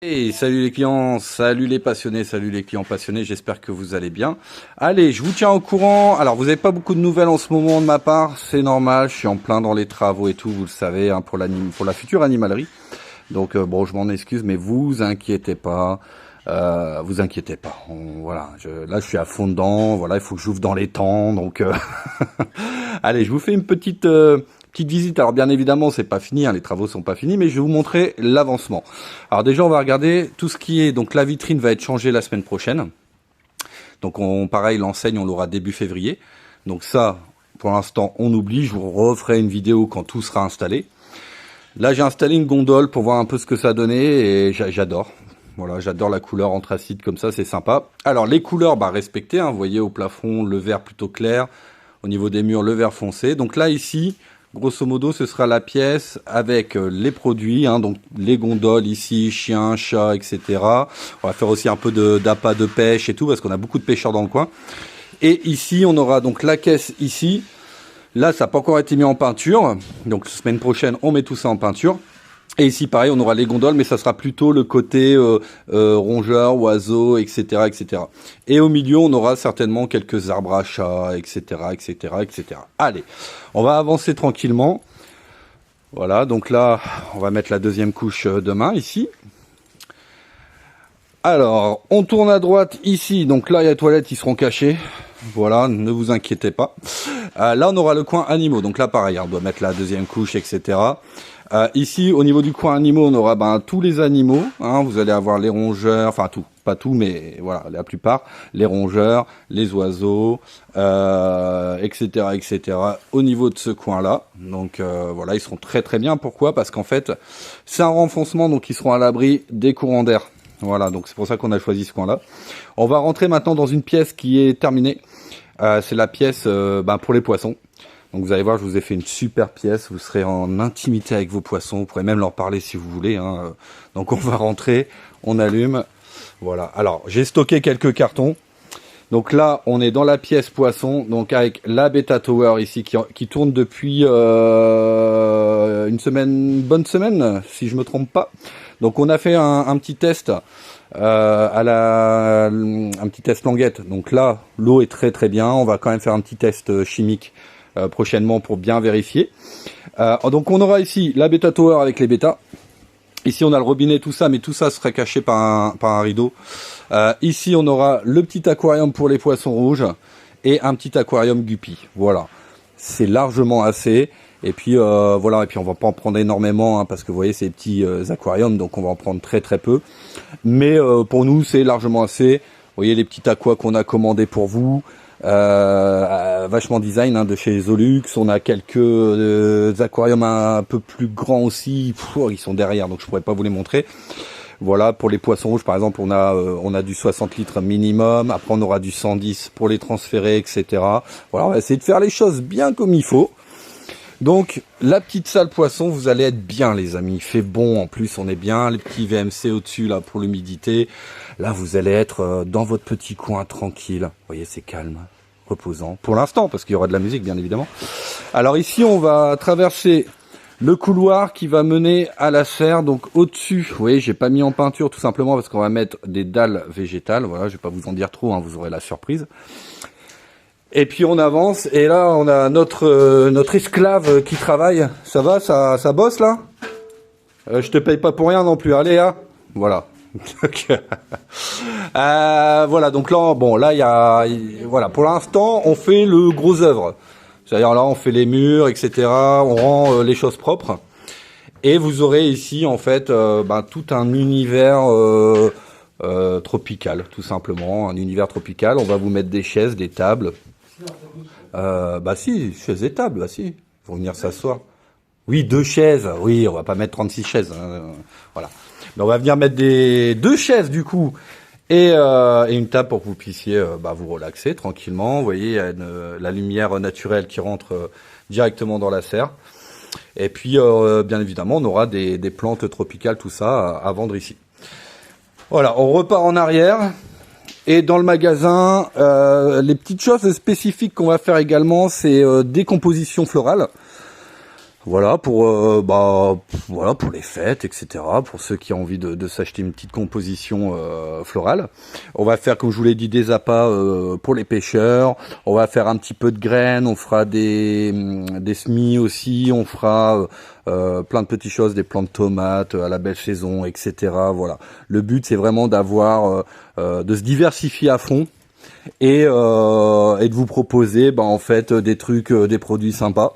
Hey, salut les clients, salut les passionnés, salut les clients passionnés, j'espère que vous allez bien. Allez, je vous tiens au courant. Alors, vous n'avez pas beaucoup de nouvelles en ce moment de ma part, c'est normal, je suis en plein dans les travaux et tout, vous le savez, hein, pour la future animalerie. Donc, bon, je m'en excuse, mais vous inquiétez pas. Vous inquiétez pas. Voilà, là je suis à fond dedans. Voilà, il faut que j'ouvre dans les temps. Donc, allez, je vous fais une petite visite. Alors bien évidemment, c'est pas fini, hein, les travaux sont pas finis, mais je vais vous montrer l'avancement. Alors déjà, on va regarder tout ce qui est. Donc la vitrine va être changée la semaine prochaine. Donc pareil, l'enseigne, on l'aura début février. Donc ça, pour l'instant, on oublie. Je vous referai une vidéo quand tout sera installé. Là, j'ai installé une gondole pour voir un peu ce que ça donnait et j'adore. Voilà, j'adore la couleur anthracite comme ça, c'est sympa. Alors, les couleurs, respectées, hein, vous voyez au plafond, le vert plutôt clair. Au niveau des murs, le vert foncé. Donc là, ici, grosso modo, ce sera la pièce avec les produits. Hein, donc, les gondoles ici, chiens, chats, etc. On va faire aussi un peu d'appât de pêche et tout, parce qu'on a beaucoup de pêcheurs dans le coin. Et ici, on aura donc la caisse ici. Là, ça n'a pas encore été mis en peinture. Donc, semaine prochaine, on met tout ça en peinture. Et ici, pareil, on aura les gondoles, mais ça sera plutôt le côté rongeurs, oiseaux, etc., etc. Et au milieu, on aura certainement quelques arbres à chat, etc., etc., etc. Allez, on va avancer tranquillement. Voilà, donc là, on va mettre la deuxième couche demain, ici. Alors, on tourne à droite, ici. Donc là, il y a les toilettes, ils seront cachés. Voilà, ne vous inquiétez pas. Là, on aura le coin animaux. Donc là, pareil, on doit mettre la deuxième couche, etc. Ici, au niveau du coin animaux, on aura tous les animaux. Hein, vous allez avoir les rongeurs, enfin tout, pas tout, mais voilà, la plupart. Les rongeurs, les oiseaux, etc., etc. Au niveau de ce coin-là. Donc voilà, ils seront très très bien. Pourquoi? Parce qu'en fait, c'est un renfoncement, donc ils seront à l'abri des courants d'air. Voilà, donc c'est pour ça qu'on a choisi ce coin-là. On va rentrer maintenant dans une pièce qui est terminée. C'est la pièce pour les poissons. Donc vous allez voir, je vous ai fait une super pièce. Vous serez en intimité avec vos poissons. Vous pourrez même leur parler si vous voulez. Hein. Donc on va rentrer, on allume. Voilà. Alors j'ai stocké quelques cartons. Donc là, on est dans la pièce poisson. Donc avec la Beta Tower ici qui tourne depuis une bonne semaine, si je me trompe pas. Donc on a fait un petit test un petit test languette. Donc là, l'eau est très très bien. On va quand même faire un petit test chimique prochainement pour bien vérifier. Donc on aura ici la Beta Tower avec les bêtas. Ici on a le robinet, tout ça, mais tout ça serait caché par un rideau. Ici on aura le petit aquarium pour les poissons rouges et un petit aquarium guppy. Voilà, c'est largement assez. Et puis voilà, et puis on va pas en prendre énormément hein, parce que vous voyez c'est des petits aquariums, donc on va en prendre très très peu. Mais pour nous c'est largement assez. Vous voyez les petits aquas qu'on a commandés pour vous. Vachement design hein, de chez Zolux. On a quelques aquariums un peu plus grands aussi. Ils sont derrière, donc je pourrais pas vous les montrer. Voilà, pour les poissons rouges, par exemple, on a du 60 litres minimum. Après, on aura du 110 pour les transférer, etc. Voilà, on va essayer de faire les choses bien comme il faut. Donc, la petite salle poisson, vous allez être bien, les amis. Il fait bon, en plus, on est bien. Les petits VMC au-dessus, là, pour l'humidité. Là, vous allez être dans votre petit coin, tranquille. Vous voyez, c'est calme, reposant. Pour l'instant, parce qu'il y aura de la musique, bien évidemment. Alors ici, on va traverser le couloir qui va mener à la serre. Donc, au-dessus, vous voyez, j'ai pas mis en peinture, tout simplement, parce qu'on va mettre des dalles végétales. Voilà, je vais pas vous en dire trop, hein, vous aurez la surprise. Et puis on avance, et là on a notre esclave qui travaille. Ça va, ça bosse là? Je te paye pas pour rien non plus, allez hein. Voilà. Voilà, donc là, bon, là il y a, voilà, pour l'instant on fait le gros œuvre. C'est-à-dire là on fait les murs, etc. On rend les choses propres. Et vous aurez ici en fait tout un univers tropical, tout simplement, un univers tropical. On va vous mettre des chaises, des tables. Si, chaises et tables, si. Faut venir s'asseoir. Oui, 2 chaises. Oui, on va pas mettre 36 chaises. Hein, voilà. Mais on va venir mettre deux chaises du coup et une table pour que vous puissiez vous relaxer tranquillement. Vous voyez, il y a la lumière naturelle qui rentre directement dans la serre. Et puis, bien évidemment, on aura des plantes tropicales, tout ça, à vendre ici. Voilà, on repart en arrière. Et dans le magasin, les petites choses spécifiques qu'on va faire également, c'est décomposition florale. Voilà voilà pour les fêtes, etc. Pour ceux qui ont envie de s'acheter une petite composition florale. On va faire, comme je vous l'ai dit, des appâts pour les pêcheurs. On va faire un petit peu de graines. On fera des semis aussi. On fera plein de petites choses, des plants de tomates à la belle saison, etc. Voilà. Le but, c'est vraiment d'avoir de se diversifier à fond et de vous proposer, en fait, des trucs, des produits sympas.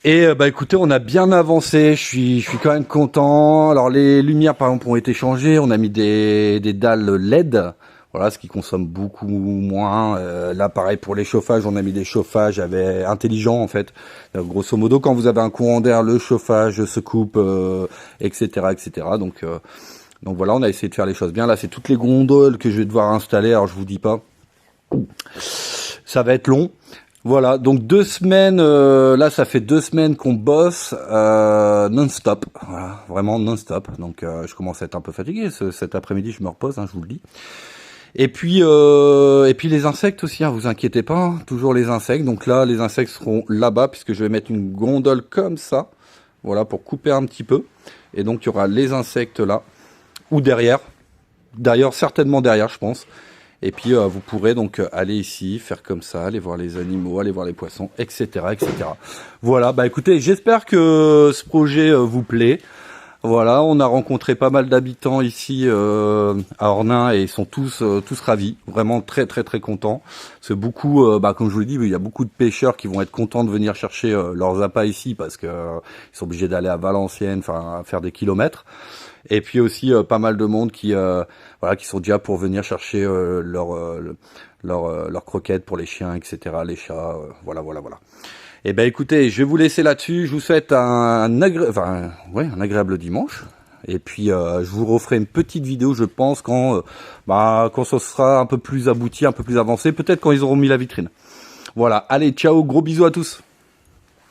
Et écoutez, on a bien avancé, je suis quand même content. Alors les lumières par exemple ont été changées, on a mis des dalles LED, voilà, ce qui consomme beaucoup moins. Là pareil pour les chauffages, on a mis des chauffages intelligents en fait. Grosso modo, quand vous avez un courant d'air, le chauffage se coupe, etc. etc. Donc voilà, on a essayé de faire les choses bien. Là c'est toutes les gondoles que je vais devoir installer, alors je vous dis pas, ça va être long. Voilà, donc 2 semaines, là ça fait 2 semaines qu'on bosse non-stop, voilà, vraiment non-stop. Donc je commence à être un peu fatigué, cet après-midi je me repose, je vous le dis. Et puis les insectes aussi, vous inquiétez pas, toujours les insectes. Donc là les insectes seront là-bas puisque je vais mettre une gondole comme ça, voilà, pour couper un petit peu. Et donc il y aura les insectes là, ou derrière, certainement derrière je pense. Et puis vous pourrez donc aller ici, faire comme ça, aller voir les animaux, aller voir les poissons, etc., etc. Voilà, écoutez, j'espère que ce projet vous plaît. Voilà, on a rencontré pas mal d'habitants ici à Ornain et ils sont tous ravis, vraiment très très très contents. C'est beaucoup, comme je vous l'ai dit, il y a beaucoup de pêcheurs qui vont être contents de venir chercher leurs appâts ici parce que ils sont obligés d'aller à Valenciennes, faire des kilomètres. Et puis aussi pas mal de monde qui sont déjà pour venir chercher leurs croquettes pour les chiens, etc., les chats, voilà. Et écoutez, je vais vous laisser là-dessus. Je vous souhaite un agréable dimanche. Et puis je vous referai une petite vidéo, je pense, quand ce sera un peu plus abouti, un peu plus avancé, peut-être quand ils auront mis la vitrine. Voilà, allez, ciao, gros bisous à tous.